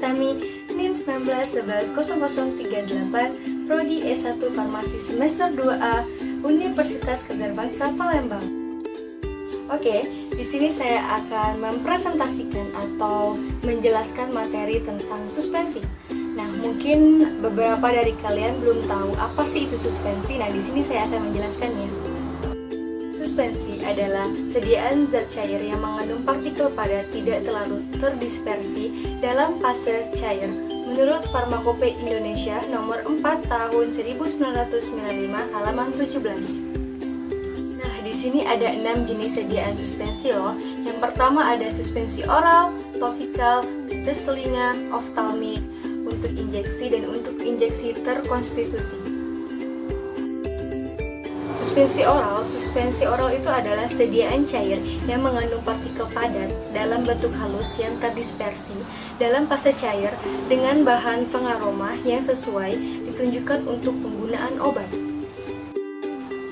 Utami, NIM 19110038, Prodi S1 Farmasi semester 2A, Universitas Kedar Bangsa Palembang. Oke, di sini saya akan mempresentasikan atau menjelaskan materi tentang suspensi. Nah, mungkin beberapa dari kalian belum tahu apa sih itu suspensi. Nah, di sini saya akan menjelaskannya. Suspensi adalah sediaan zat cair yang mengandung partikel padat tidak terlalu terdispersi dalam fase cair menurut Farmakope Indonesia nomor 4 tahun 1995 halaman 17. Nah, di sini ada 6 jenis sediaan suspensi loh. Yang pertama ada suspensi oral, topikal, tetes telinga, oftalmik, untuk injeksi dan untuk injeksi terkonstitusi. Suspensi oral itu adalah sediaan cair yang mengandung partikel padat dalam bentuk halus yang terdispersi dalam fase cair dengan bahan pengaroma yang sesuai ditunjukkan untuk penggunaan obat.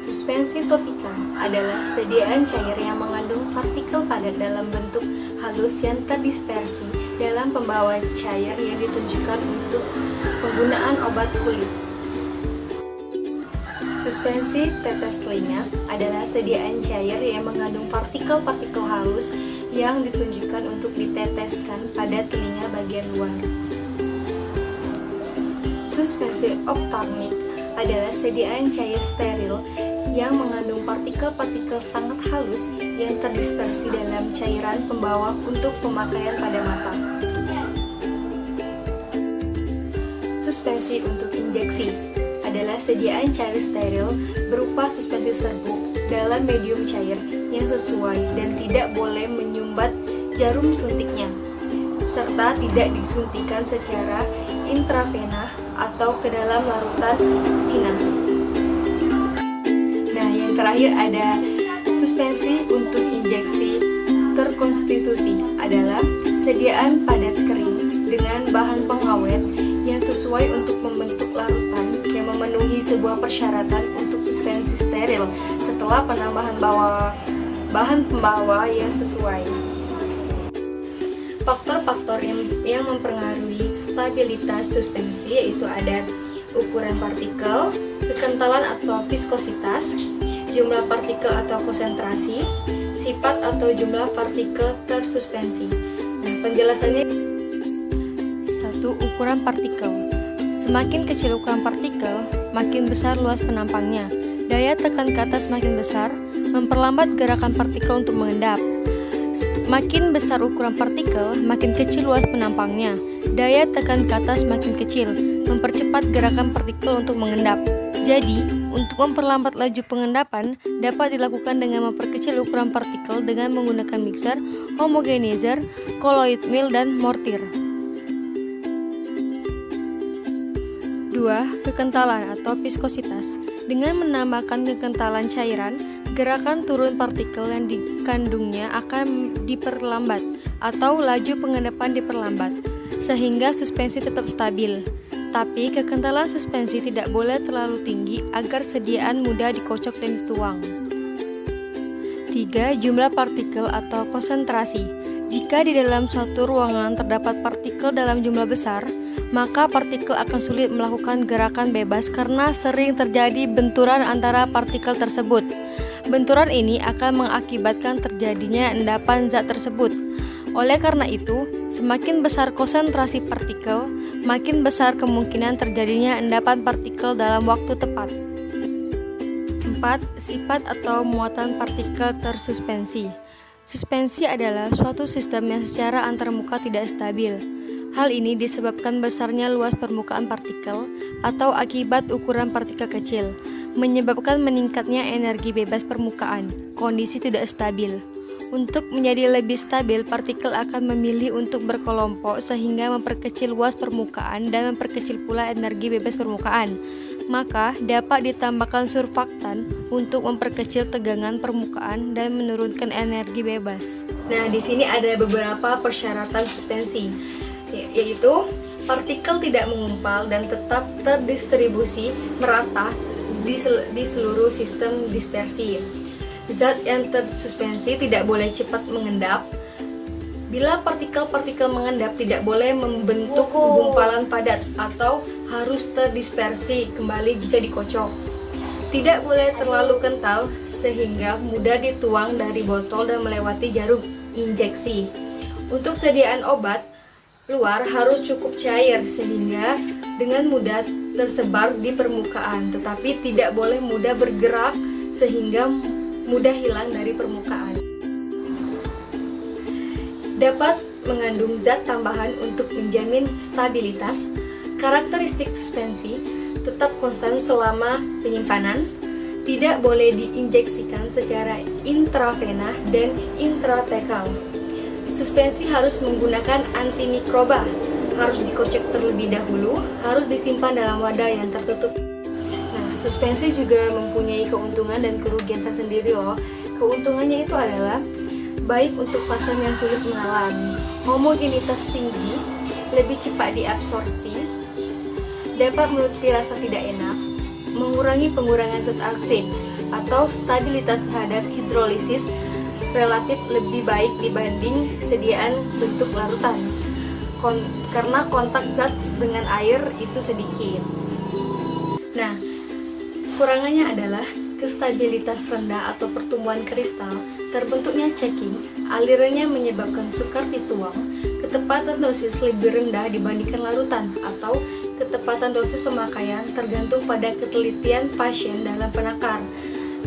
Suspensi topikal adalah sediaan cair yang mengandung partikel padat dalam bentuk halus yang terdispersi dalam pembawa cair yang ditunjukkan untuk penggunaan obat kulit. Suspensi tetes telinga adalah sediaan cair yang mengandung partikel-partikel halus yang ditunjukkan untuk diteteskan pada telinga bagian luar. Suspensi oftalmik adalah sediaan cair steril yang mengandung partikel-partikel sangat halus yang terdispersi dalam cairan pembawa untuk pemakaian pada mata. Suspensi untuk injeksi adalah sediaan cair steril berupa suspensi serbuk dalam medium cair yang sesuai dan tidak boleh menyumbat jarum suntiknya, serta tidak disuntikan secara intravena atau ke dalam larutan supina. Nah, yang terakhir ada suspensi untuk injeksi terkonstitusi adalah sediaan padat kering dengan bahan pengawet yang sesuai untuk membentuk larutan yang memenuhi sebuah persyaratan untuk suspensi steril setelah penambahan bahan pembawa yang sesuai. Faktor-faktor yang mempengaruhi stabilitas suspensi yaitu ada ukuran partikel, kekentalan atau viskositas, jumlah partikel atau konsentrasi, sifat atau jumlah partikel tersuspensi. Nah, penjelasannya 1. Ukuran partikel. Semakin kecil ukuran partikel, makin besar luas penampangnya. Daya tekan ke atas makin besar, memperlambat gerakan partikel untuk mengendap. Makin besar ukuran partikel, makin kecil luas penampangnya. Daya tekan ke atas makin kecil, mempercepat gerakan partikel untuk mengendap. Jadi, untuk memperlambat laju pengendapan, dapat dilakukan dengan memperkecil ukuran partikel dengan menggunakan mixer, homogenizer, colloid mill, dan mortir. 2. Kekentalan atau viskositas. Dengan menambahkan kekentalan cairan, gerakan turun partikel yang dikandungnya akan diperlambat atau laju pengendapan diperlambat, sehingga suspensi tetap stabil. Tapi kekentalan suspensi tidak boleh terlalu tinggi agar sediaan mudah dikocok dan dituang. 3. Jumlah partikel atau konsentrasi. Jika di dalam suatu ruangan terdapat partikel dalam jumlah besar, maka partikel akan sulit melakukan gerakan bebas karena sering terjadi benturan antara partikel tersebut. Benturan ini akan mengakibatkan terjadinya endapan zat tersebut. Oleh karena itu, semakin besar konsentrasi partikel, makin besar kemungkinan terjadinya endapan partikel dalam waktu tepat. 4. Sifat atau muatan partikel tersuspensi. Suspensi adalah suatu sistem yang secara antarmuka tidak stabil. Hal ini disebabkan besarnya luas permukaan partikel atau akibat ukuran partikel kecil, menyebabkan meningkatnya energi bebas permukaan, kondisi tidak stabil. Untuk menjadi lebih stabil, partikel akan memilih untuk berkelompok sehingga memperkecil luas permukaan dan memperkecil pula energi bebas permukaan. Maka dapat ditambahkan surfaktan untuk memperkecil tegangan permukaan dan menurunkan energi bebas. Nah, di sini ada beberapa persyaratan suspensi, yaitu partikel tidak mengumpal dan tetap terdistribusi merata di seluruh sistem dispersi. Zat yang tersuspensi tidak boleh cepat mengendap. Bila partikel-partikel mengendap tidak boleh membentuk gumpalan padat atau harus terdispersi kembali jika dikocok. Tidak boleh terlalu kental sehingga mudah dituang dari botol dan melewati jarum injeksi. Untuk sediaan obat luar harus cukup cair sehingga dengan mudah tersebar di permukaan, tetapi tidak boleh mudah bergerak sehingga mudah hilang dari permukaan. Dapat mengandung zat tambahan untuk menjamin stabilitas. Karakteristik suspensi tetap konstan selama penyimpanan. Tidak boleh diinjeksikan secara intravena dan intratekal. Suspensi harus menggunakan antimikroba. Harus dikocok terlebih dahulu. Harus disimpan dalam wadah yang tertutup. Nah, suspensi juga mempunyai keuntungan dan kerugian tersendiri loh. Keuntungannya itu adalah baik untuk pasien yang sulit mengalami homogenitas tinggi, lebih cepat diabsorpsi, dapat menutupi rasa tidak enak, mengurangi pengurangan zat aktif, atau stabilitas terhadap hidrolisis relatif lebih baik dibanding sediaan bentuk larutan, karena kontak zat dengan air itu sedikit. Nah, kurangannya adalah kestabilitas rendah atau pertumbuhan kristal, terbentuknya ceking, alirannya menyebabkan sukar dituang, ketepatan dosis lebih rendah dibandingkan larutan, atau ketepatan dosis pemakaian tergantung pada ketelitian pasien dalam penakar.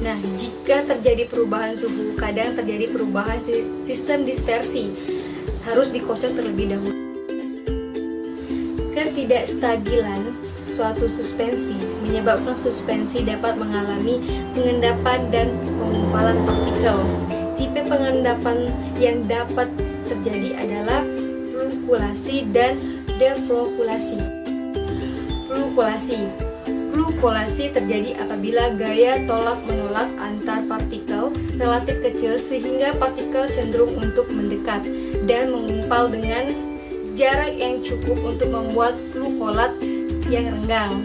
Nah, jika terjadi perubahan suhu, kadang terjadi perubahan sistem dispersi, harus dikocok terlebih dahulu. Ketidakstabilan suatu suspensi menyebabkan suspensi dapat mengalami pengendapan dan pengumpalan partikel. Tipe pengendapan yang dapat terjadi adalah fluktuasi dan deflokulasi. Fluktuasi terjadi apabila gaya tolak-menolak antar partikel relatif kecil sehingga partikel cenderung untuk mendekat dan mengumpal dengan jarak yang cukup untuk membuat flukolat yang renggang.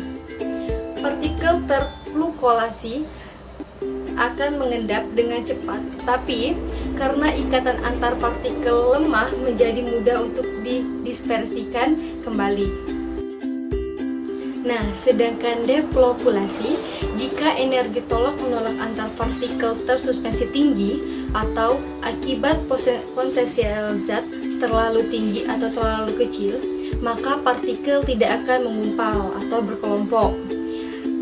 Partikel terflukolasi akan mengendap dengan cepat, tapi karena ikatan antar partikel lemah menjadi mudah untuk didispersikan kembali. Nah, sedangkan deflokulasi, jika energi tolak-menolak antar partikel tersuspensi tinggi atau akibat potensial zat terlalu tinggi atau terlalu kecil, maka partikel tidak akan mengumpal atau berkelompok.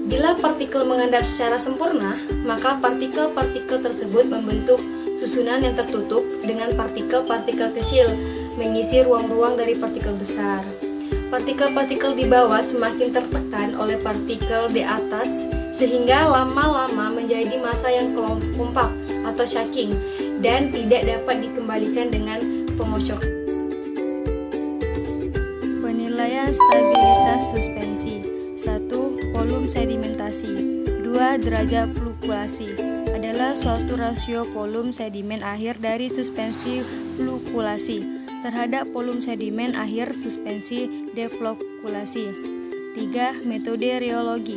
Bila partikel mengendap secara sempurna, maka partikel-partikel tersebut membentuk susunan yang tertutup dengan partikel-partikel kecil mengisi ruang-ruang dari partikel besar. Partikel-partikel di bawah semakin tertekan oleh partikel di atas sehingga lama-lama menjadi massa yang kompak atau shaking dan tidak dapat dikembalikan dengan pengocokan. Penilaian stabilitas suspensi. 1. Volume sedimentasi. 2. Derajat fluktuasi. Adalah suatu rasio volume sedimen akhir dari suspensi fluktuasi terhadap volume sedimen akhir suspensi deflokulasi. 3. Metode rheologi.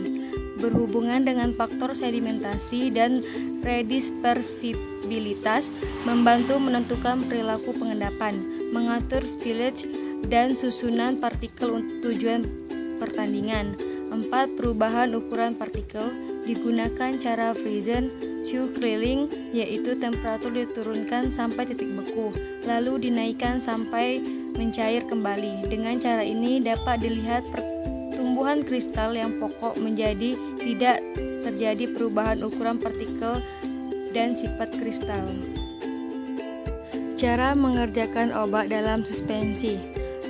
Berhubungan dengan faktor sedimentasi dan redispersibilitas, membantu menentukan perilaku pengendapan, mengatur filtrage dan susunan partikel untuk tujuan pertandingan. 4. Perubahan ukuran partikel. Digunakan cara Friesen Schuh-Krilling, yaitu temperatur diturunkan sampai titik beku, lalu dinaikkan sampai mencair kembali. Dengan cara ini dapat dilihat pertumbuhan kristal yang pokok menjadi tidak terjadi perubahan ukuran partikel dan sifat kristal. Cara mengerjakan obat dalam suspensi.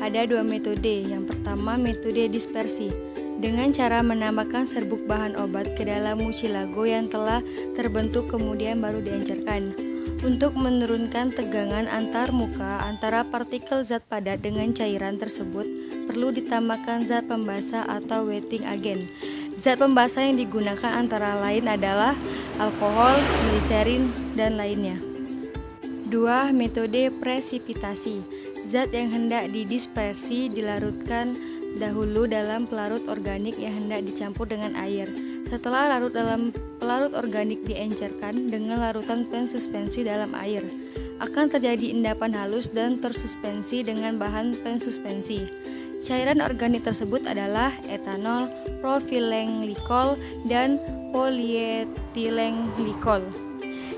Ada 2 metode. Yang pertama, metode dispersi. Dengan cara menambahkan serbuk bahan obat ke dalam mucilago yang telah terbentuk kemudian baru diencerkan. Untuk menurunkan tegangan antar muka antara partikel zat padat dengan cairan tersebut, perlu ditambahkan zat pembasah atau wetting agent. Zat pembasah yang digunakan antara lain adalah alkohol, gliserin, dan lainnya. 2. Metode presipitasi. Zat yang hendak didispersi dilarutkan dahulu dalam pelarut organik yang hendak dicampur dengan air. Setelah larut dalam pelarut organik diencerkan dengan larutan pensuspensi dalam air. akan terjadi endapan halus dan tersuspensi dengan bahan pensuspensi. Cairan organik tersebut adalah etanol, propylenglikol, dan polietilenglikol.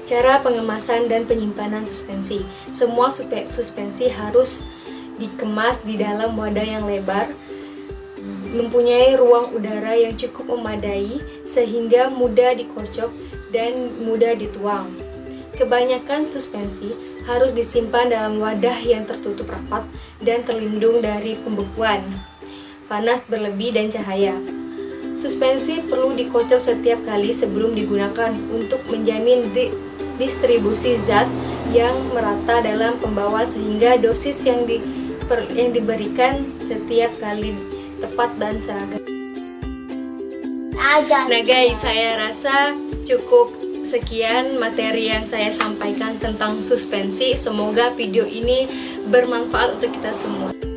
Cara pengemasan dan penyimpanan suspensi. Semua suspensi harus dikemas di dalam wadah yang lebar, mempunyai ruang udara yang cukup memadai sehingga mudah dikocok dan mudah dituang. Kebanyakan suspensi harus disimpan dalam wadah yang tertutup rapat dan terlindung dari pembekuan, panas berlebih, dan cahaya. Suspensi perlu dikocok setiap kali sebelum digunakan untuk menjamin distribusi zat yang merata dalam pembawa sehingga dosis yang diberikan setiap kali tepat dan seragam. Nah guys, saya rasa cukup sekian materi yang saya sampaikan tentang suspensi. Semoga video ini bermanfaat untuk kita semua.